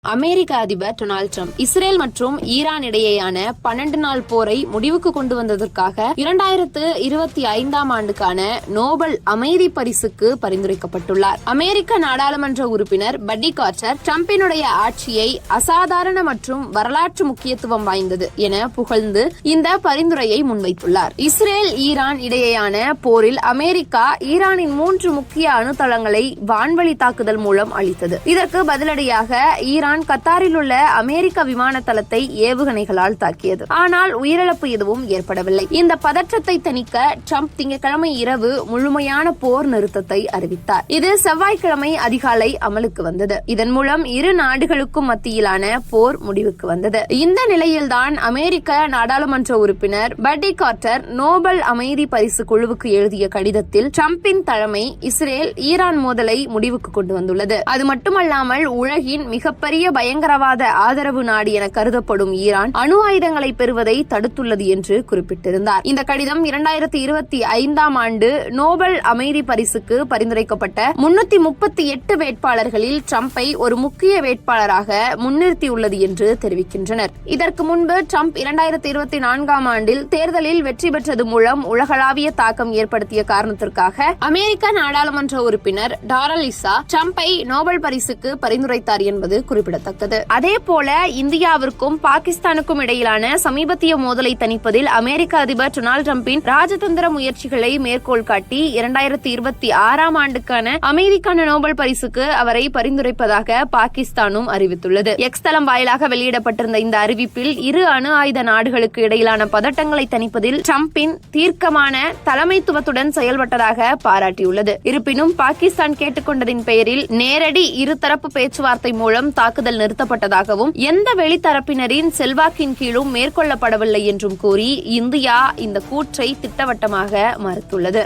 அமெரிக்க அதிபர் Donald Trump Israel மற்றும் Iran இடையேயான 12 நாள் போரை முடிவுக்கு கொண்டு வந்ததற்காக 2025 ஆண்டுக்கான நோபல் அமைதி பரிசுக்கு பரிந்துரைக்கப்பட்டுள்ளார். அமெரிக்க நாடாளுமன்ற உறுப்பினர் பட்டி கார்ட்டர் ட்ரம்பினுடைய ஆட்சியை அசாதாரண மற்றும் வரலாற்று முக்கியத்துவம் வாய்ந்தது என புகழ்ந்து இந்த பரிந்துரையை முன்வைத்துள்ளார். இஸ்ரேல் ஈரான் இடையேயான போரில் அமெரிக்கா ஈரானின் 3 முக்கிய அணுதளங்களை வான்வழி தாக்குதல் மூலம் அளித்தது. இதற்கு பதிலடியாக ஈரான் கத்தாரில் உள்ள அமெரிக்க விமான தளத்தை ஏவுகணைகளால் தாக்கியது. ஆனால் உயிரிழப்பு எதுவும் ஏற்படவில்லை. இந்த பதற்றத்தை தணிக்க ட்ரம்ப் திங்கட்கிழமை இரவு முழுமையான போர் நிறுத்தத்தை அறிவித்தார். இது செவ்வாய்க்கிழமை அதிகாலை அமலுக்கு வந்தது. இதன் மூலம் இரு நாடுகளுக்கும் மத்தியிலான போர் முடிவுக்கு வந்தது. இந்த நிலையில்தான் அமெரிக்க நாடாளுமன்ற உறுப்பினர் பட்டி கார்ட்டர் நோபல் அமைதி பரிசு குழுவுக்கு எழுதிய கடிதத்தில் ட்ரம்பின் தலைமை இஸ்ரேல் ஈரான் மோதலை முடிவுக்கு கொண்டு வந்துள்ளது. அது மட்டுமல்லாமல் உலகின் மிகப்பெரிய பயங்கரவாத ஆதரவு நாடு என கருதப்படும் ஈரான் அணு ஆயுதங்களை பெறுவதை தடுத்துள்ளது என்று குறிப்பிட்டிருந்தார். இந்த கடிதம் 2025 ஆண்டு நோபல் அமைதி பரிசுக்கு பரிந்துரைக்கப்பட்ட 338 வேட்பாளர்களில் ட்ரம்பை ஒரு முக்கிய வேட்பாளராக முன்னிறுத்தியுள்ளது என்று தெரிவிக்கின்றனர். இதற்கு முன்பு ட்ரம்ப் 2024 ஆண்டில் தேர்தலில் வெற்றி பெற்றது மூலம் உலகளாவிய தாக்கம் ஏற்படுத்திய காரணத்திற்காக அமெரிக்க நாடாளுமன்ற உறுப்பினர் டாரல் இசா ட்ரம்பை நோபல் பரிசுக்கு பரிந்துரைத்தார் என்பது குறிப்பிடத்தக்கது. அதே போல இந்தியாவிற்கும் பாகிஸ்தானுக்கும் இடையிலான சமீபத்திய மோதலை தணிப்பதில் அமெரிக்க அதிபர் டொனால்ட் ட்ரம்பின் ராஜதந்திர முயற்சிகளை மேற்கோள் காட்டி 2026 ஆண்டுக்கான அமைதிக்கான நோபல் பரிசுக்கு அவரை பரிந்துரைப்பதாக பாகிஸ்தானும் அறிவித்துள்ளது. எக்ஸ் தளம் வாயிலாக வெளியிடப்பட்டிருந்த இந்த அறிவிப்பில் இரு அணு ஆயுத நாடுகளுக்கு இடையிலான பதட்டங்களை தணிப்பதில் ட்ரம்பின் தீர்க்கமான தலைமைத்துவத்துடன் செயல்பட்டதாக பாராட்டியுள்ளது. இருப்பினும் பாகிஸ்தான் கேட்டுக்கொண்டதின் பெயரில் நேரடி இருதரப்பு பேச்சுவார்த்தை மூலம் தாக்குதல் நிறுத்தப்பட்டதாகவும் எந்த வெளித்தரப்பினரின் செல்வாக்கின் கீழும் மேற்கொள்ளப்படவில்லை என்றும் கூறி இந்தியா இந்த கூற்றை திட்டவட்டமாக மறுத்துள்ளது.